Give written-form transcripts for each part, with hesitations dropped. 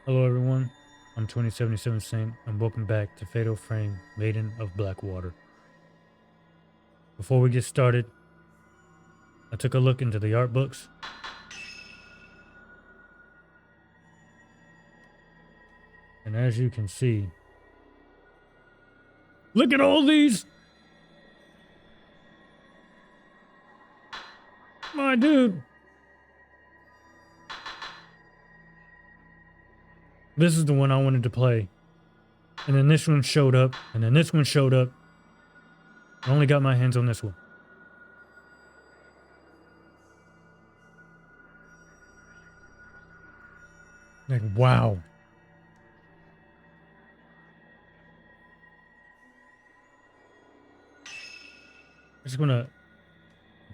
Hello everyone, I'm 2077 Saint and welcome back to Fatal Frame Maiden of Blackwater. Before we get started, I took a look into the art books. And as you can see, look at all these! My dude! This is the one I wanted to play. And then this one showed up, and then this one showed up. I only got my hands on this one. Like, wow. I just want to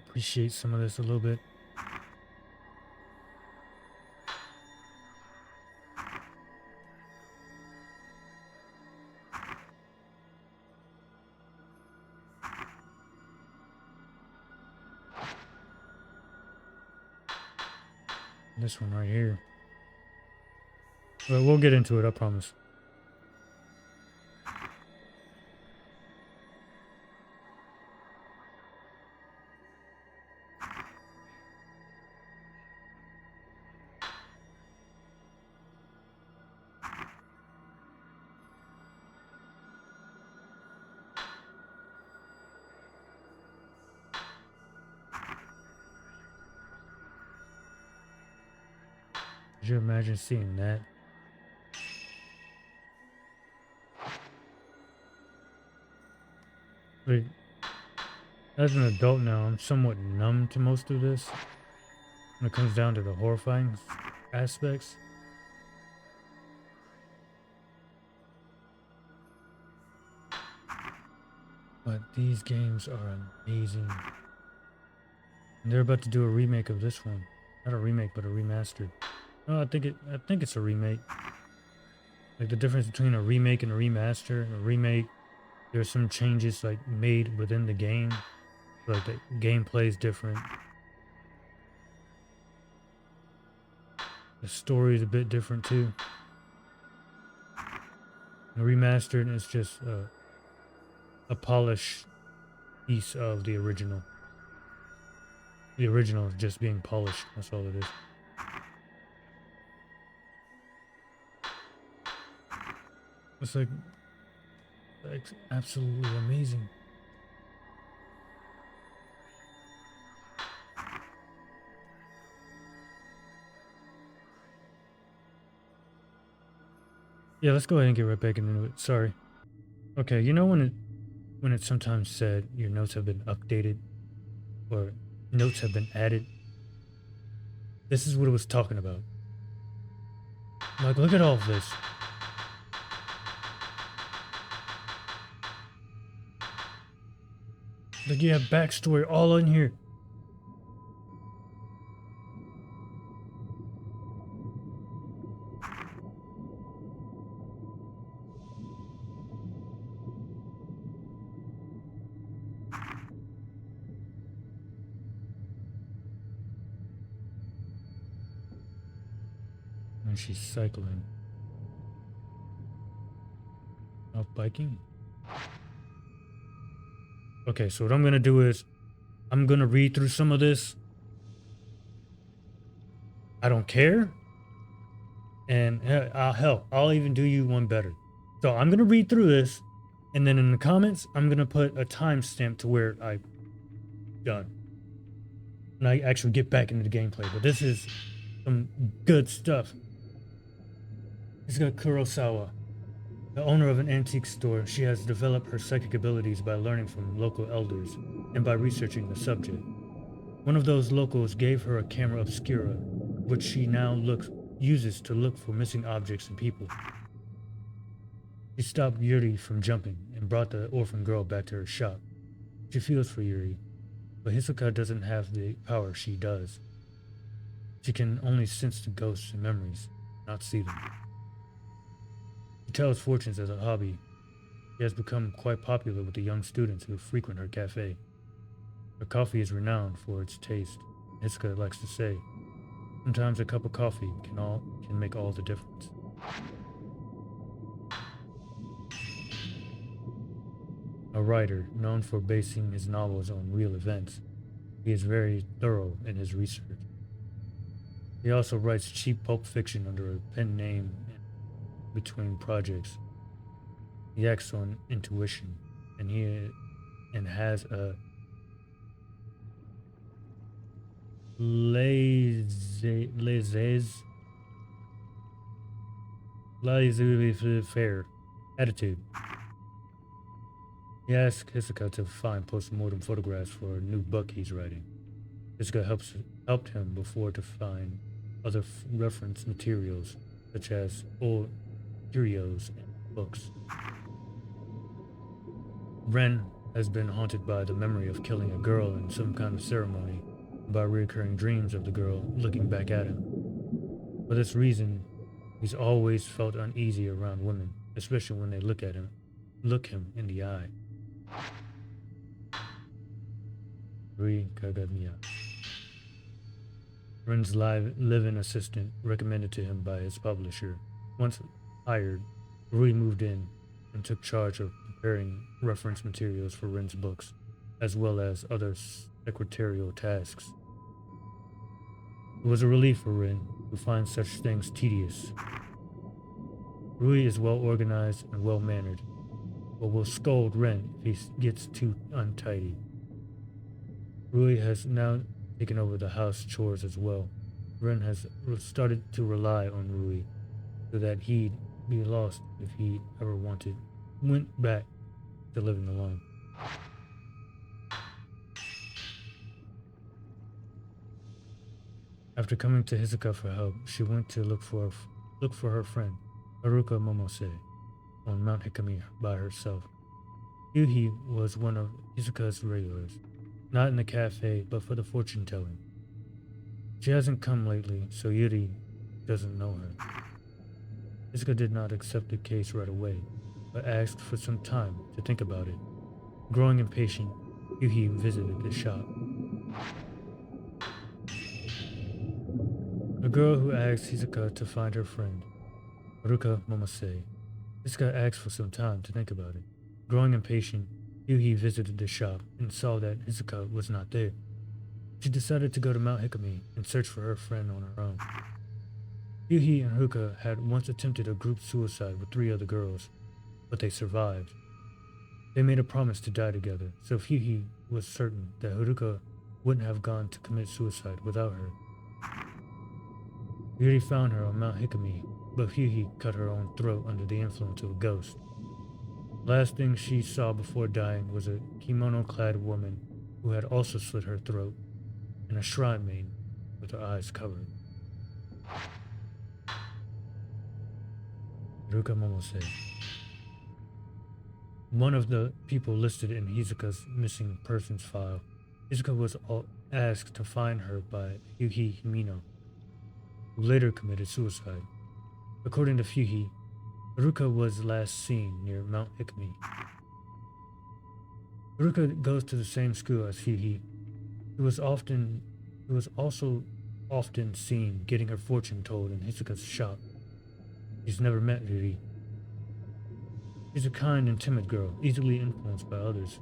appreciate some of this a little bit. This one right here. But we'll get into it, I promise. Could you imagine seeing that? Like, as an adult now, I'm somewhat numb to most of this when it comes down to the horrifying aspects. But these games are amazing. And they're about to do a remake of this one. Not a remake, but a remastered. No, I think it's a remake. Like the difference between a remake and a remaster. A remake, there's some changes like made within the game. Like the gameplay is different. The story is a bit different too. And remastered is just a polished piece of the original. The original is just being polished. That's all it is. It's like absolutely amazing. Yeah, let's go ahead and get right back into it. Sorry. Okay, you know when it's sometimes said your notes have been updated or notes have been added? This is what it was talking about. Like, look at all of this. Like, you have backstory all in here. And she's cycling. Out biking? Okay, so what I'm gonna do is I'm gonna read through some of this. I don't care. And hell, I'll even do you one better. So I'm gonna read through this, and then in the comments, I'm gonna put a timestamp to where I'm done. And I actually get back into the gameplay. But this is some good stuff. He's got Kurosawa, the owner of an antique store. She has developed her psychic abilities by learning from local elders and by researching the subject. One of those locals gave her a camera obscura, which she now uses to look for missing objects and people. She stopped Yuri from jumping and brought the orphan girl back to her shop. She feels for Yuri, but Hisoka doesn't have the power she does. She can only sense the ghosts and memories, not see them. She tells fortunes as a hobby. She has become quite popular with the young students who frequent her cafe. Her coffee is renowned for its taste. Hisoka likes to say, sometimes a cup of coffee can make all the difference. A writer known for basing his novels on real events, he is very thorough in his research. He also writes cheap pulp fiction under a pen name in between projects. He acts on intuition, and has a laissez-faire attitude. He asks Hisoka to find post-mortem photographs for a new book he's writing. Hisoka helped him before to find other reference materials, such as old curios and books. Ren has been haunted by the memory of killing a girl in some kind of ceremony, and by recurring dreams of the girl looking back at him. For this reason, he's always felt uneasy around women, especially when they look him in the eye. Rui Kagamiya. Ren's live-in assistant, recommended to him by his publisher. Once hired, Rui moved in and took charge of preparing reference materials for Ren's books, as well as other secretarial tasks. It was a relief for Ren, who finds such things tedious. Rui is well organized and well mannered, but will scold Ren if he gets too untidy. Rui has now taken over the house chores as well. Ren has started to rely on Rui so that he'd be lost if he ever went back to living alone. After coming to Hisoka for help, she went to look for her friend, Haruka Momose, on Mount Hikami by herself. Yuhi was one of Hisoka's regulars, not in the cafe, but for the fortune telling. She hasn't come lately, so Yuri doesn't know her. Hisoka did not accept the case right away, but asked for some time to think about it. Growing impatient, Yuhi visited the shop. A girl who asked Hisoka to find her friend, Haruka Momose. Hisoka asked for some time to think about it. Growing impatient, Yuhi visited the shop and saw that Hisoka was not there. She decided to go to Mount Hikami and search for her friend on her own. Yuhi and Haruka had once attempted a group suicide with 3 other girls, but they survived. They made a promise to die together, so Yuhi was certain that Haruka wouldn't have gone to commit suicide without her. Yuri found her on Mount Hikami, but Yuhi cut her own throat under the influence of a ghost. The last thing she saw before dying was a kimono-clad woman who had also slit her throat, and a shrine maiden with her eyes covered. Haruka Momose. One of the people listed in Hisoka's missing persons file. Hisoka was asked to find her by Yuhi Himino, who later committed suicide. According to Yuhi, Haruka was last seen near Mount Hikami. Haruka goes to the same school as Yuhi. He was also often seen getting her fortune told in Hisoka's shop. She's never met Yuri. She's a kind and timid girl, easily influenced by others.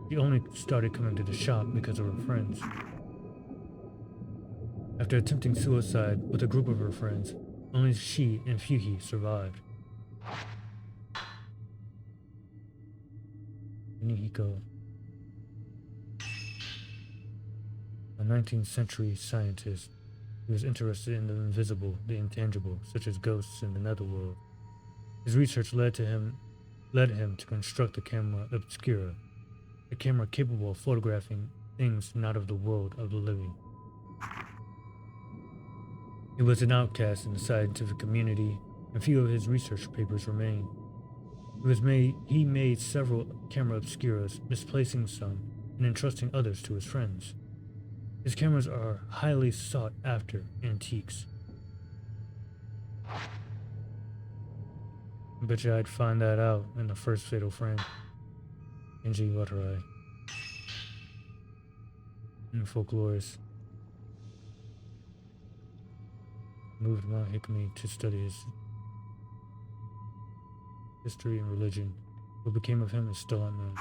She only started coming to the shop because of her friends. After attempting suicide with a group of her friends, only she and Yuhi survived. Nihiko, a 19th century scientist who was interested in the invisible, the intangible, such as ghosts in the netherworld. His research led him to construct the camera obscura, a camera capable of photographing things not of the world of the living. He was an outcast in the scientific community, and few of his research papers remain. He made several camera obscuras, misplacing some and entrusting others to his friends. His cameras are highly sought after antiques. I bet you I'd find that out in the first Fatal Frame. Keiji Watarai. And folklorist. Moved to Mount Hikami to study his history, and religion. What became of him is still unknown.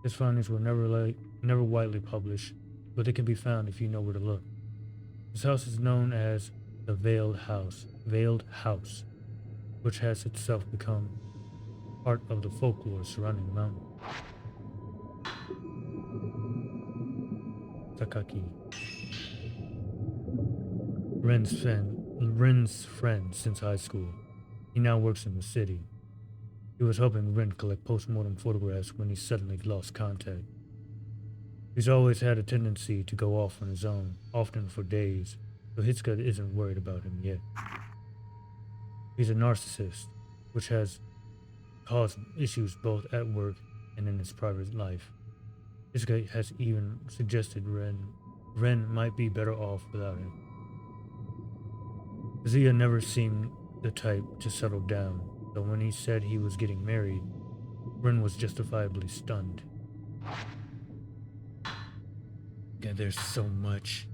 His findings were never widely published, but they can be found if you know where to look. His house is known as the Veiled House, which has itself become part of the folklore surrounding the mountain. Takaki. Ren's friend since high school. He now works in the city. He was helping Ren collect post-mortem photographs when he suddenly lost contact. He's always had a tendency to go off on his own, often for days, so Hitsuka isn't worried about him yet. He's a narcissist, which has caused issues both at work and in his private life. Hitsuka has even suggested Ren might be better off without him. Kazuya never seemed the type to settle down, so when he said he was getting married, Ren was justifiably stunned. God, there's so much.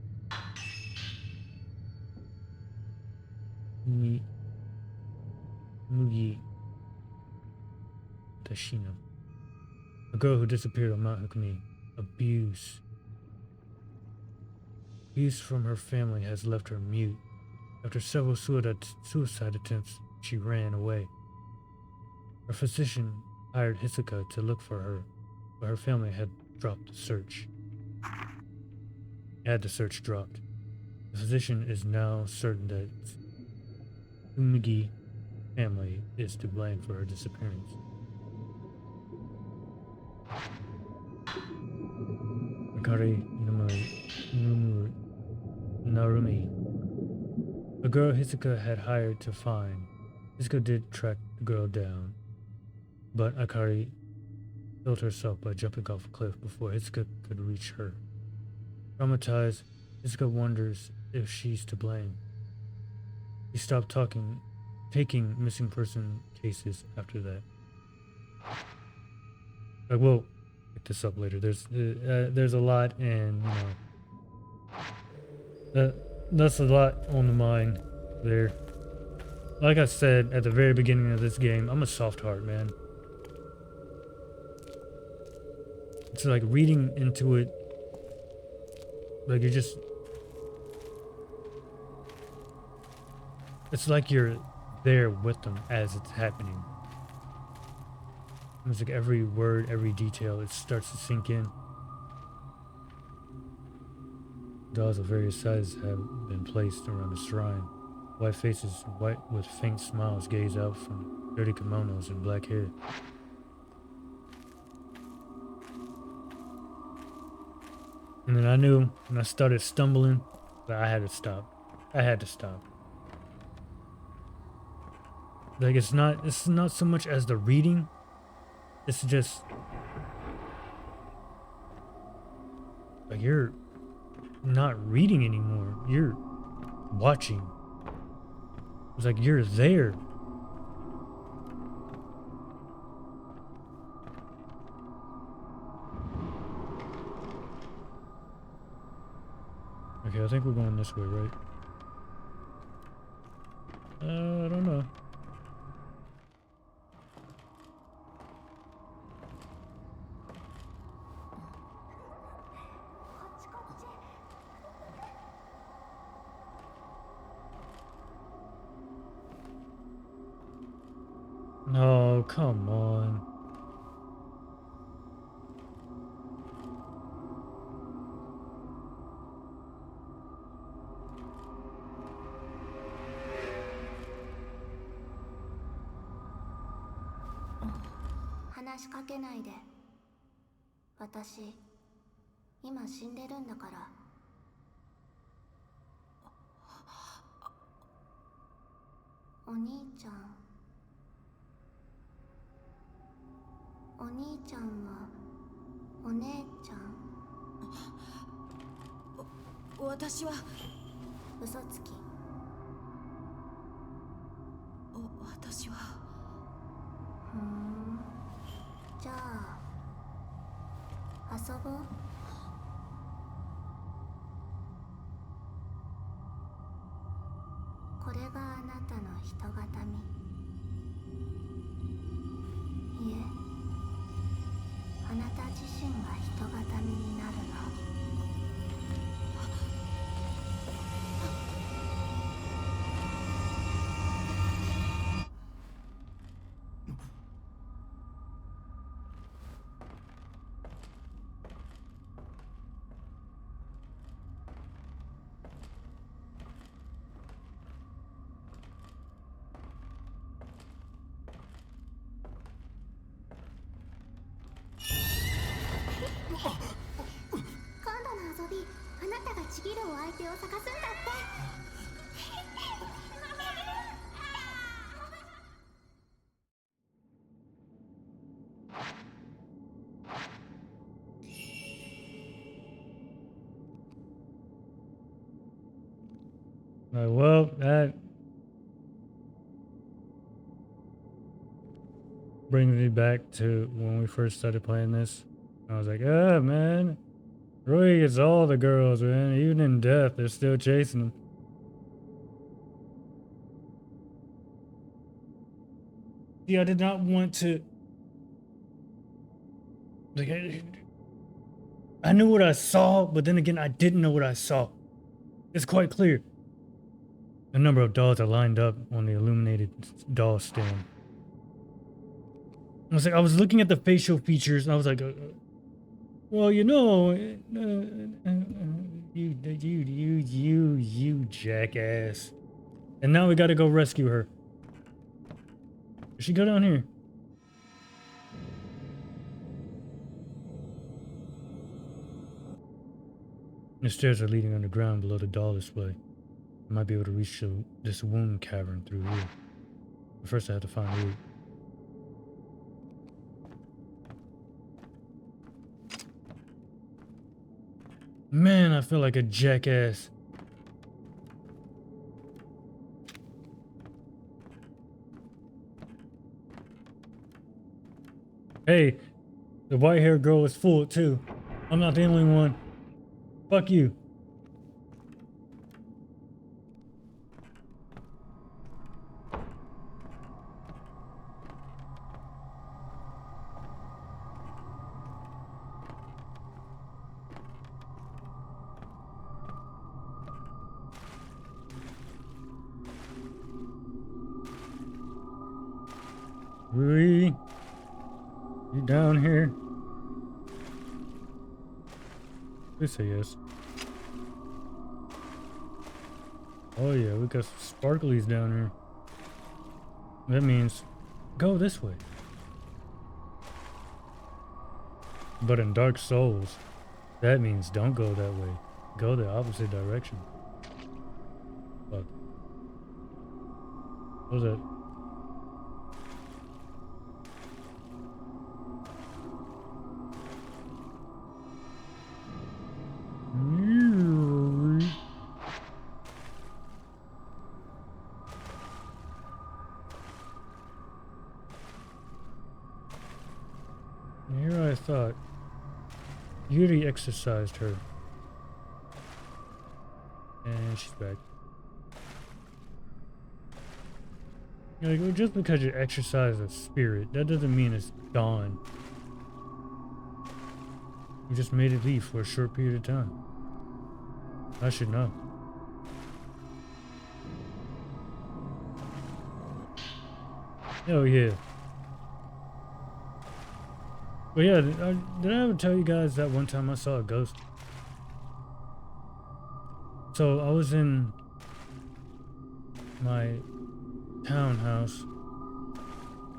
Mugi Tashina. A girl who disappeared on Mount Hikami. Abuse from her family has left her mute. After several suicide attempts, she ran away. Her physician hired Hitsuka to look for her, but her family had dropped the search. Had the search dropped. The physician is now certain that Tsumugi family is to blame for her disappearance. Akari Narumi. A girl Hitsuka had hired to find. Hitsuka did track the girl down, but Akari killed herself by jumping off a cliff before Hitsuka could reach her. Traumatized, Hitsuka wonders if she's to blame. He stopped taking missing person cases after that. Like, we'll pick this up later. There's a lot, and that's a lot on the mind there. Like I said at the very beginning of this game, I'm a soft heart, man. It's like reading into it, like it's like you're there with them as it's happening. It's like every word, every detail, it starts to sink in. Dolls of various sizes have been placed around the shrine. White faces, white with faint smiles, gaze out from dirty kimonos and black hair. And then I knew when I started stumbling that I had to stop. I had to stop. Like, it's not so much as the reading. It's just like you're not reading anymore. You're watching. It's like you're there. Okay, I think we're going this way, right? I don't know. Oh, come on. Well, that brings me back to when we first started playing this. I was like, ah, man, Roy gets all the girls, man. Even in death, they're still chasing him. See, I did not want to. Like, I knew what I saw, but then again, I didn't know what I saw. It's quite clear. A number of dolls are lined up on the illuminated doll stand. I was looking at the facial features, and I was like, well, you know, you jackass. And now we gotta go rescue her. Does she go down here? The stairs are leading underground below the doll display. I might be able to reach this wound cavern through here. But first I have to find Root. Man, I feel like a jackass. Hey, the white-haired girl is full too. I'm not the only one. Fuck you. Rui, you down here? Please say yes. Oh yeah, we got some sparklies down here. That means go this way. But in Dark Souls, that means don't go that way. Go the opposite direction. Fuck. What was that? Here I thought Yuri exorcised her. And she's back. Like, well, just because you exercise a spirit, that doesn't mean it's gone. You just made it leave for a short period of time. I should know. Oh yeah. But yeah, did I ever tell you guys that one time I saw a ghost? So I was in my townhouse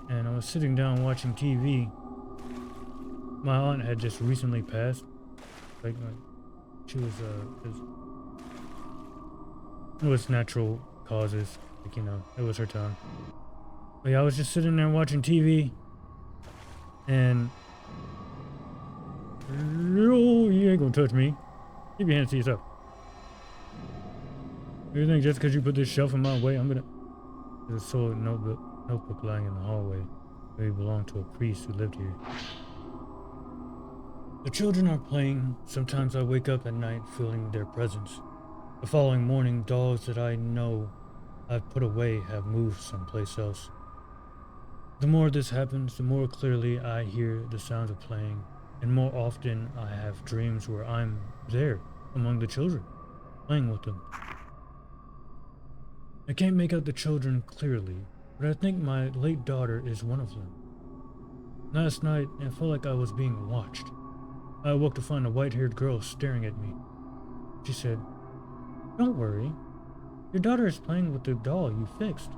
and I was sitting down watching TV. My aunt had just recently passed. Like she was it was natural causes. Like, you know, it was her time. But yeah, I was just sitting there watching TV and oh, you ain't gonna touch me. Keep your hands to yourself. You think just because you put this shelf in my way, I'm gonna... There's a soiled notebook lying in the hallway. Maybe belonged to a priest who lived here. The children are playing. Sometimes I wake up at night feeling their presence. The following morning, dolls that I know I've put away have moved someplace else. The more this happens, the more clearly I hear the sounds of playing, and more often I have dreams where I'm there among the children, playing with them. I can't make out the children clearly, but I think my late daughter is one of them. Last night, I felt like I was being watched. I awoke to find a white-haired girl staring at me. She said, "Don't worry. Your daughter is playing with the doll you fixed."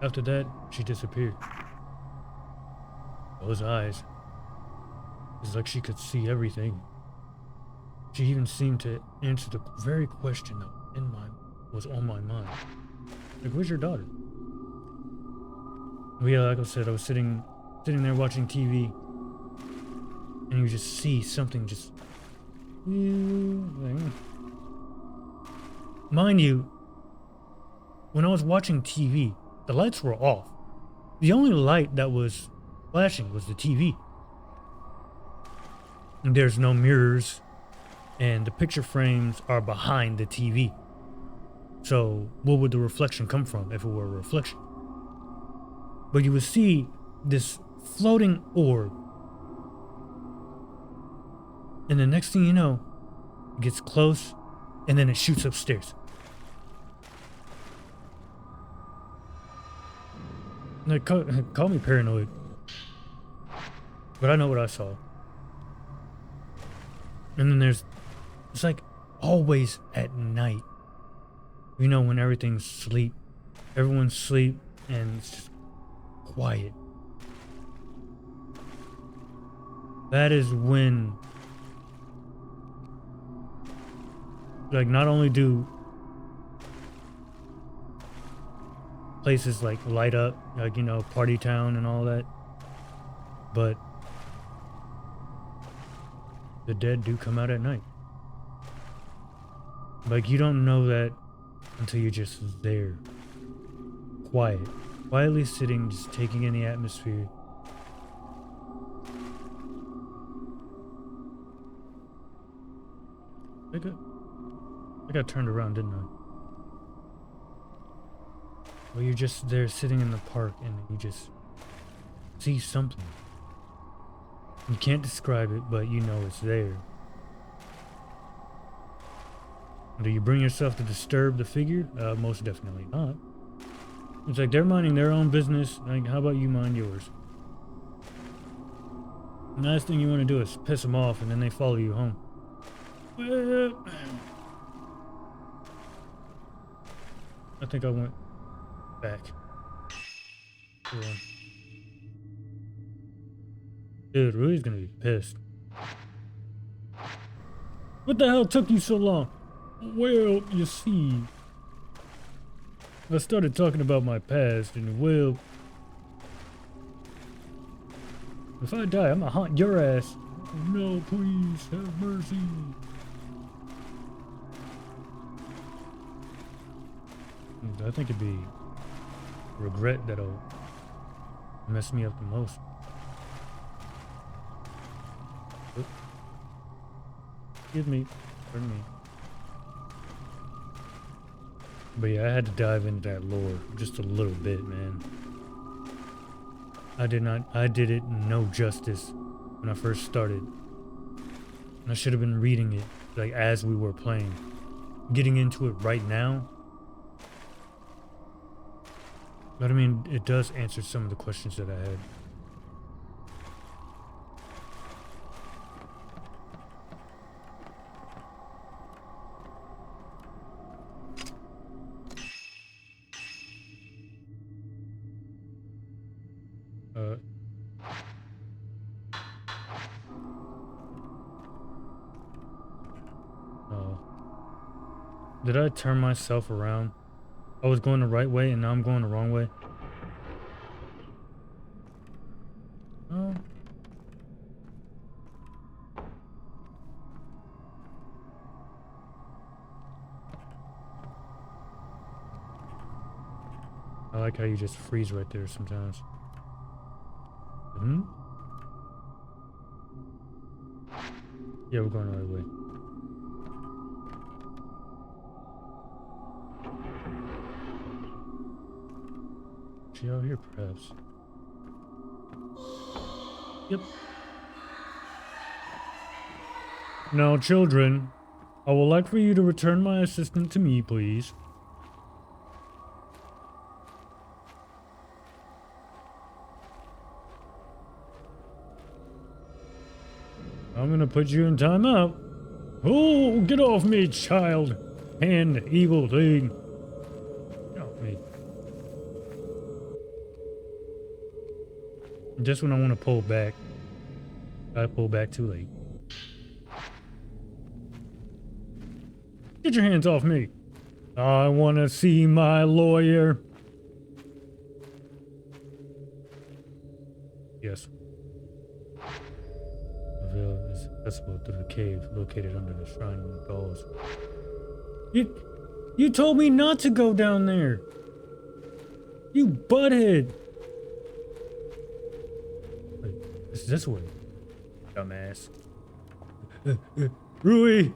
After that, she disappeared. Those eyes. It's like she could see everything. She even seemed to answer the very question that was on my mind. Like, where's your daughter? Well, yeah, like I said, I was sitting there watching TV, and you just see something just. Mind you, when I was watching TV, the lights were off. The only light that was flashing was the TV. And there's no mirrors, and the picture frames are behind the TV. So, what would the reflection come from if it were a reflection? But you would see this floating orb. And the next thing you know, it gets close, and then it shoots upstairs. Like, call me paranoid. But I know what I saw. And then it's like always at night. You know, when everything's asleep. Everyone's asleep, and it's just quiet. That is when, like, not only do places like light up, like, you know, party town and all that, but the dead do come out at night. Like, you don't know that until you're just there, quietly sitting, just taking in the atmosphere. I got turned around, didn't I? Well, you're just there sitting in the park, and you just see something. You can't describe it, but you know it's there. Do you bring yourself to disturb the figure? Most definitely not. It's like they're minding their own business. Like, how about you mind yours? The last thing you want to do is piss them off, and then they follow you home. Well, I think I went back. Yeah. Dude, Rui's gonna be pissed. What the hell took you so long? Well, you see, I started talking about my past, and well, if I die, I'm gonna haunt your ass. No, please, have mercy. I think it'd be regret that'll mess me up the most. Oop. Excuse me, pardon me. But yeah, I had to dive into that lore just a little bit, man. I did it no justice when I first started. And I should have been reading it, like, as we were playing. Getting into it right now. But I mean, it does answer some of the questions that I had. Did I turn myself around? I was going the right way and now I'm going the wrong way. Oh. I like how you just freeze right there sometimes. Yeah, we're going the right way. She out here, perhaps. Yep. Now, children, I would like for you to return my assistant to me, please. I'm gonna put you in timeout. Oh, get off me, child. And evil thing. Get off me. Just when I want to pull back, I pull back too late. Get your hands off me. I want to see my lawyer. Yes. The veil is accessible through the cave located under the shrine of the dolls. You told me not to go down there. You butthead. Wait, it's this way. Dumbass. Rui!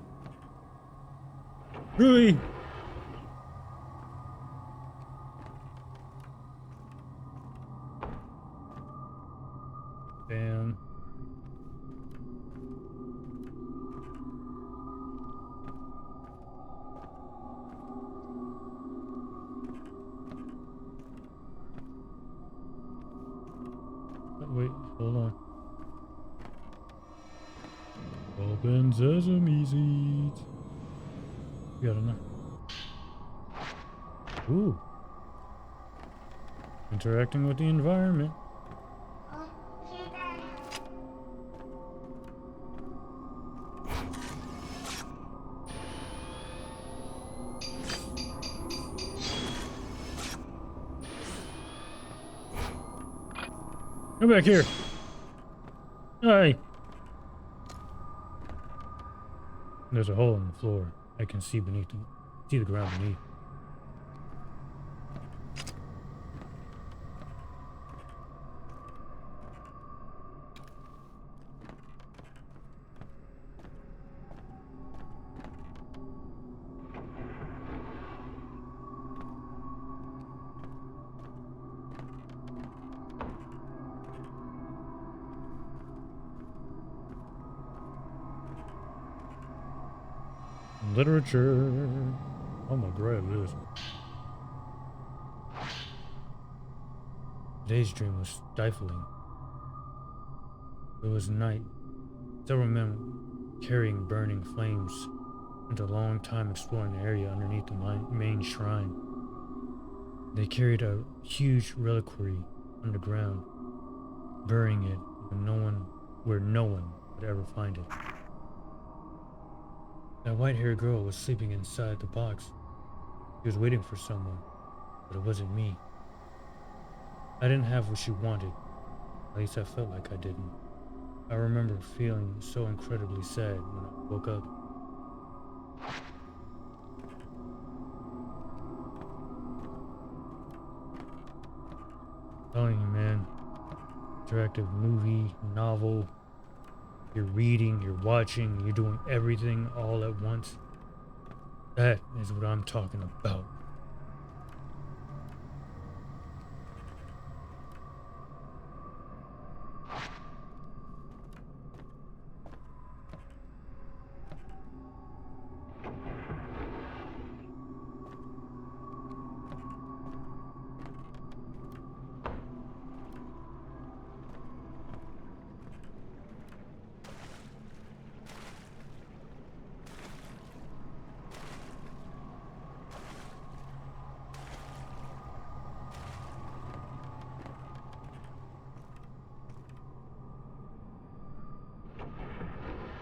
Rui! Damn. Wait, hold on. Open sesame seeds. You got enough. Ooh. Interacting with the environment. Come back here. Hi. There's a hole in the floor. I can see the ground beneath. Literature. Oh my god, it is. Today's dream was stifling. It was night. Several men carrying burning flames spent a long time exploring the area underneath the main shrine. They carried a huge reliquary underground, burying it where no one would ever find it. That white-haired girl was sleeping inside the box. She was waiting for someone, but it wasn't me. I didn't have what she wanted. At least I felt like I didn't. I remember feeling so incredibly sad when I woke up. I'm telling you, man. Interactive movie, novel. You're reading, you're watching, you're doing everything all at once. That is what I'm talking about.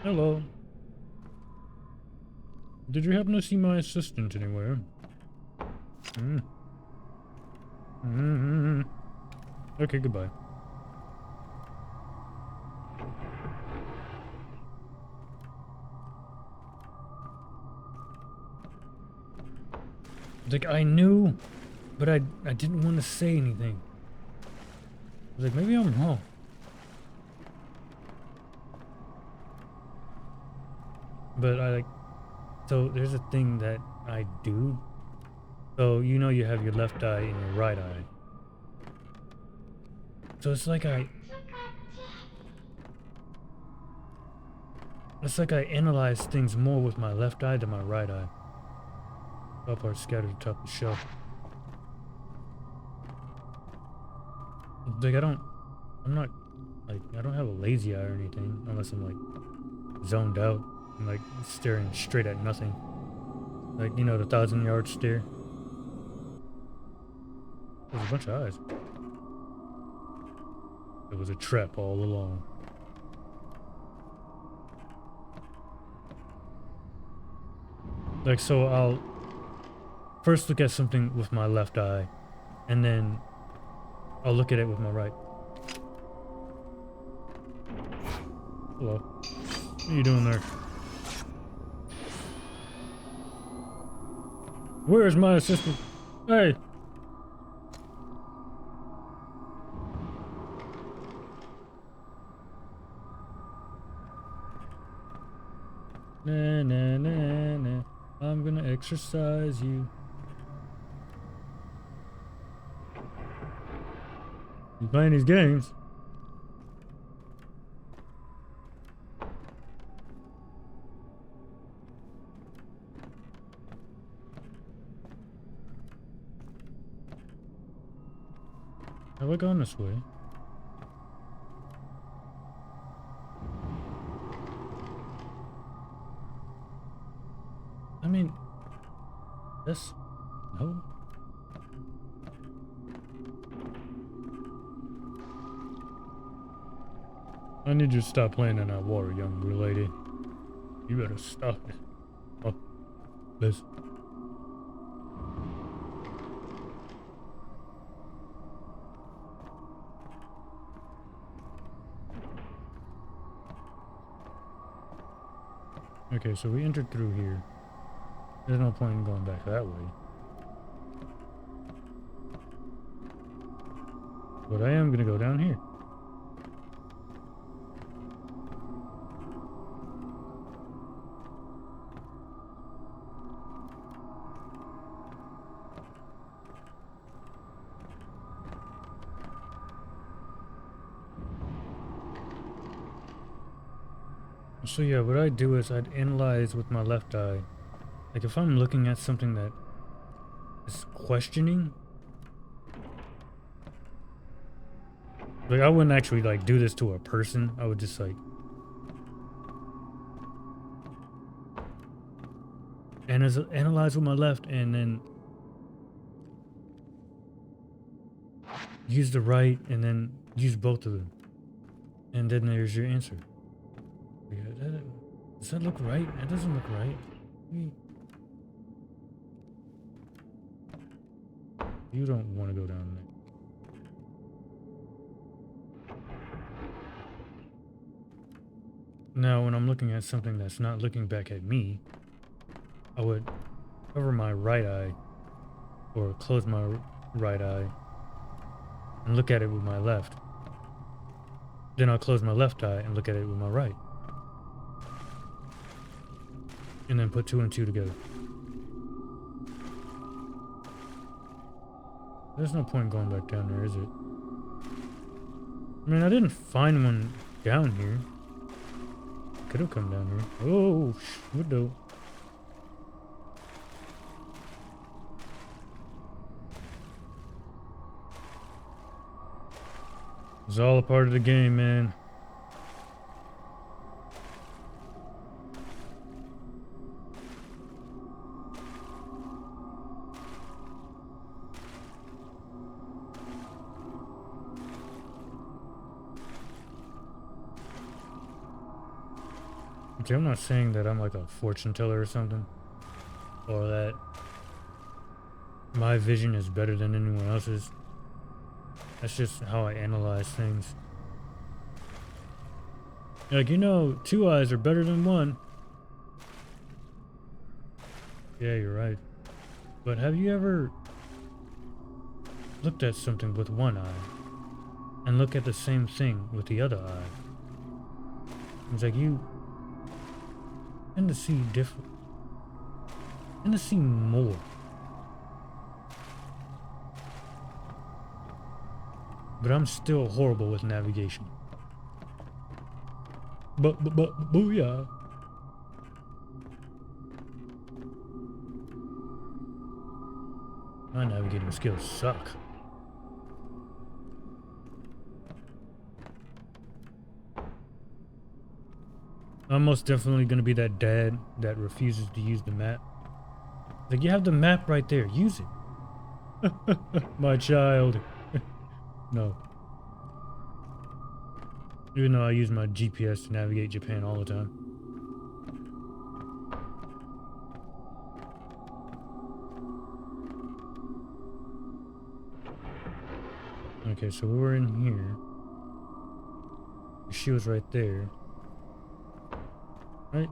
Hello. Did you happen to see my assistant anywhere? Okay, goodbye. Like, I knew, but I didn't want to say anything. I was like, maybe I'm wrong. But so there's a thing that I do. So, you know, you have your left eye and your right eye. So it's like I analyze things more with my left eye than my right eye. Top parts scattered atop the shelf. Like, I don't have a lazy eye or anything, unless I'm like zoned out and like staring straight at nothing. Like, you know, the 1,000-yard stare. There's a bunch of eyes. It was a trap all along. Like, so I'll first look at something with my left eye, and then I'll look at it with my right. Hello. What are you doing there? Where's my assistant? Hey! Nah, nah, nah, nah. I'm gonna exercise you. You playing these games? Have I gone this way? I mean, that's... no. I need you to stop playing in that water, young lady. You better stop it. Oh, Liz. Okay, so we entered through here. There's no point in going back that way. But I am gonna go down here. So yeah, what I'd do is I'd analyze with my left eye. Like if I'm looking at something that is questioning, like I wouldn't actually like do this to a person. I would just like analyze with my left and then use the right and then use both of them. And then there's your answer. Yeah, does that look right? That doesn't look right. You don't want to go down there. Now, when I'm looking at something that's not looking back at me, I would cover my right eye or close my right eye and look at it with my left. Then I'll close my left eye and look at it with my right. And then put 2 and 2 together. There's no point going back down there, is it? I mean, I didn't find one down here. Could have come down here. Oh, window. It's all a part of the game, man. Okay, I'm not saying that I'm like a fortune teller or something, or that my vision is better than anyone else's. That's just how I analyze things. Like, you know, 2 eyes are better than 1. Yeah, you're right. But have you ever looked at something with 1 eye and look at the same thing with the other eye? It's like you tend to see different, tend to see more. But I'm still horrible with navigation. But booyah. My navigating skills suck. I'm most definitely gonna be that dad that refuses to use the map. Like, you have the map right there, use it. My child. No. Even though I use my GPS to navigate Japan all the time. Okay, so we were in here. She was right there. Right?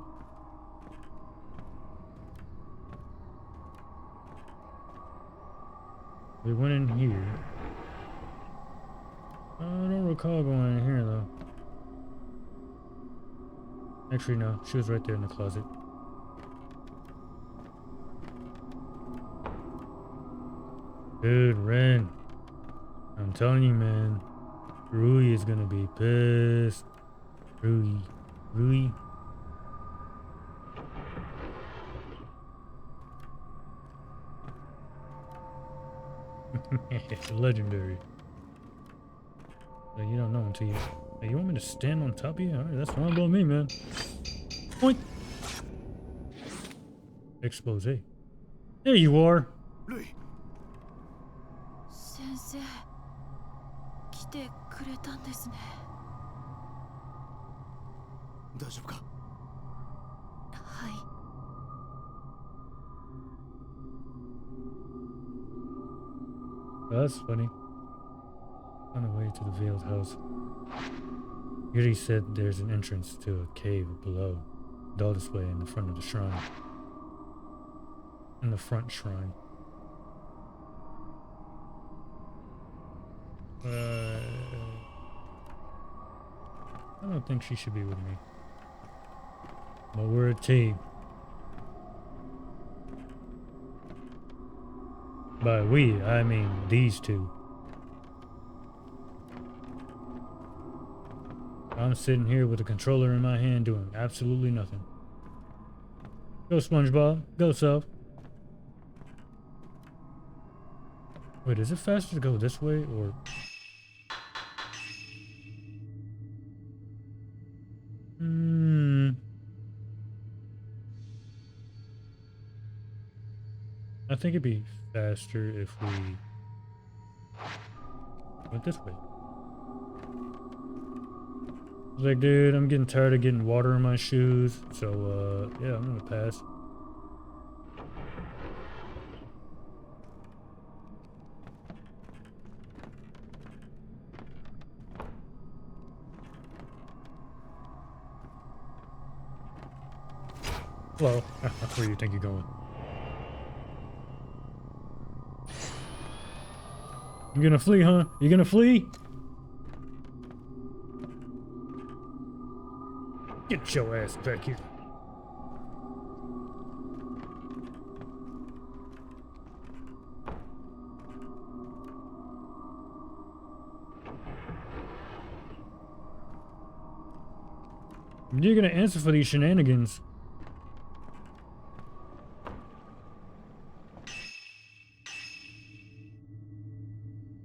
We went in here. I don't recall going in here though. Actually, no. She was right there in the closet. Dude, Ren. I'm telling you, man. Rui is gonna be pissed. Rui. Rui. Legendary. Like, you don't know until you... Hey, you want me to stand on top of you? Alright, that's fine by me, man. Point. Expose. There you are. 先生、来てくれたんですね。大丈夫か？はい。That's funny. On the way to the veiled house. Yuri said there's an entrance to a cave below. Doll display in the front of the shrine. In the front shrine. I don't think she should be with me. But we're a team. By we, I mean these two. I'm sitting here with a controller in my hand doing absolutely nothing. Go SpongeBob. Go Self. Wait, is it faster to go this way or... I think it'd be faster if we went this way. Like, dude, I'm getting tired of getting water in my shoes, so yeah, I'm gonna pass. Hello. Where do you think you're going? You gonna flee, huh? You gonna flee? Get your ass back here. You're gonna answer for these shenanigans.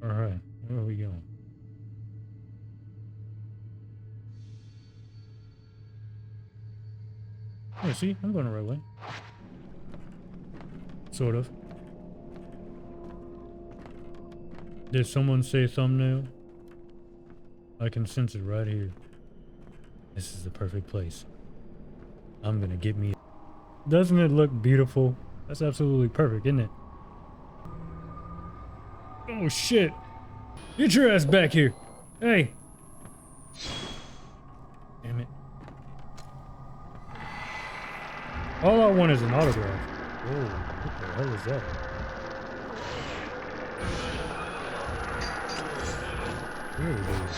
Alright, where are we going? Oh, see, I'm going the right way. Sort of. Did someone say thumbnail? I can sense it right here. This is the perfect place. I'm gonna get me... Doesn't it look beautiful? That's absolutely perfect, isn't it? Oh shit! Get your ass back here! Hey! Damn it. All I want is an autograph. Whoa, what the hell is that? There it is.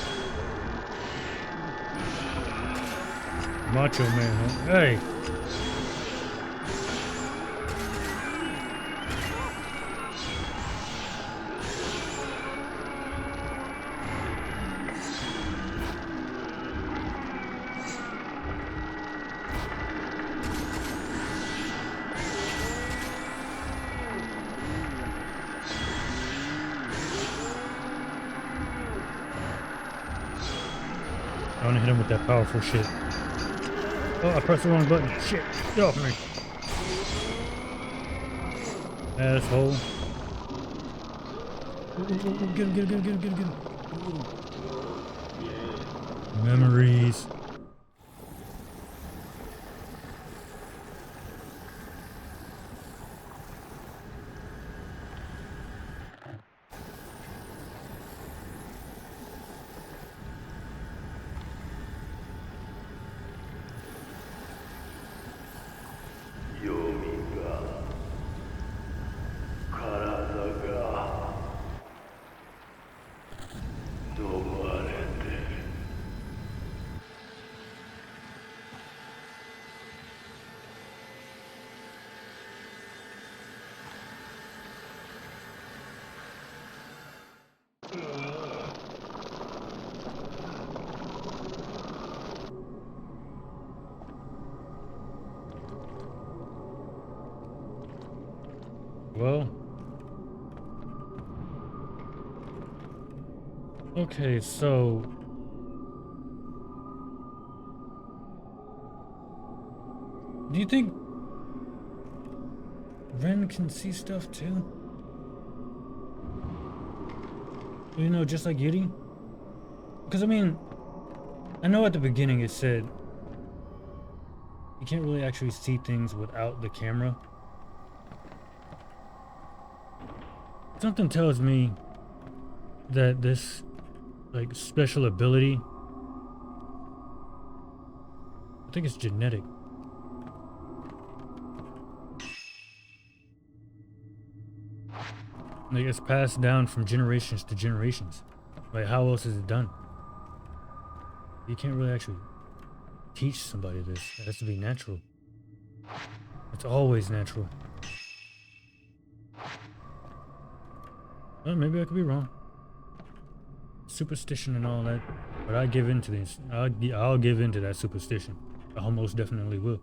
Macho Man, huh? Hey! I want to hit him with that powerful shit. Oh, I pressed the wrong button. Shit. Get off me. Asshole. Ooh, get him. Memories. Well, okay, so do you think Ren can see stuff too? You know, just like Yuri? Because I mean, I know at the beginning it said you can't really actually see things without the camera. Something tells me that this, like, special ability, I think it's genetic. Like, it's passed down from generations to generations. Like, how else is it done? You can't really actually teach somebody this. It has to be natural. It's always natural. Well, maybe I could be wrong. Superstition and all that, but I give into this. I'll give into that superstition. I almost definitely will.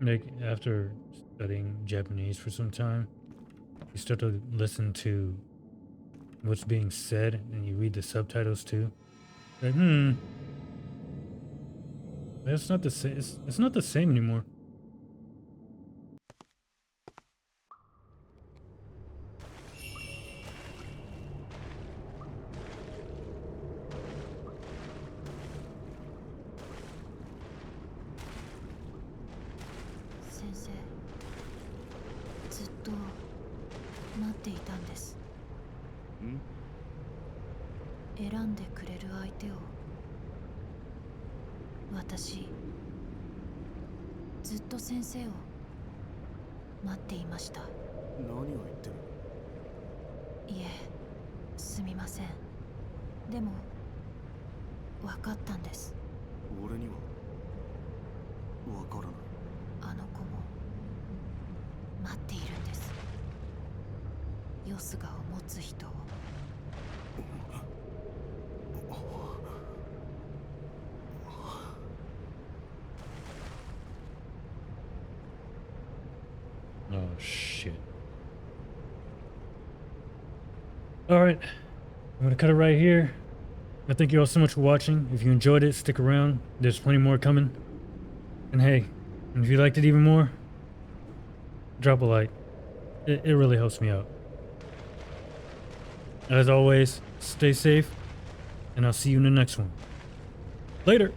Like, after studying Japanese for some time, you start to listen to what's being said and you read the subtitles too. Like, that's not the same. It's not the same anymore. Oh shit. Alright, I'm gonna cut it right here. I thank you all so much for watching. If you enjoyed it, stick around. There's plenty more coming. And hey, if you liked it even more, drop a like. It really helps me out. As always, stay safe, and I'll see you in the next one. Later!